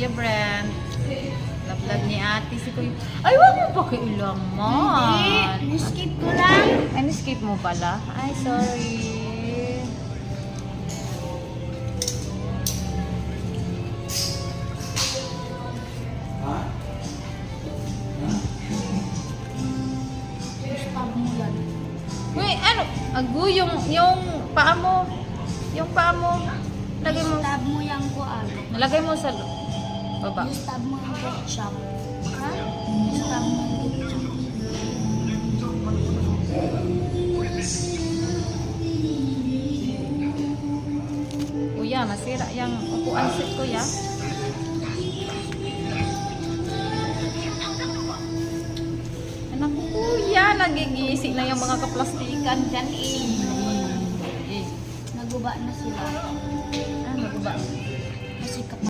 Kuya Brent. Lablab ni ate si Kuya. Ay, wag mo pa kailangan. Hindi, skip ko lang. Ay, skip mo pala. Ay, sorry. Stop mo yan. Uy, ano? Agu, yung paa mo. Yung paa mo. Lagay mo. Stop mo yan ko Nalagay mo sa baba. Stop mo yung ketchup. Ha? Stop mo yung ketchup. Kuya, masira yung upuan set, kuya. Anak ko, kuya, nagigisi na yung mga kaplastikan dyan eh. Naguba na sila. Ano ba?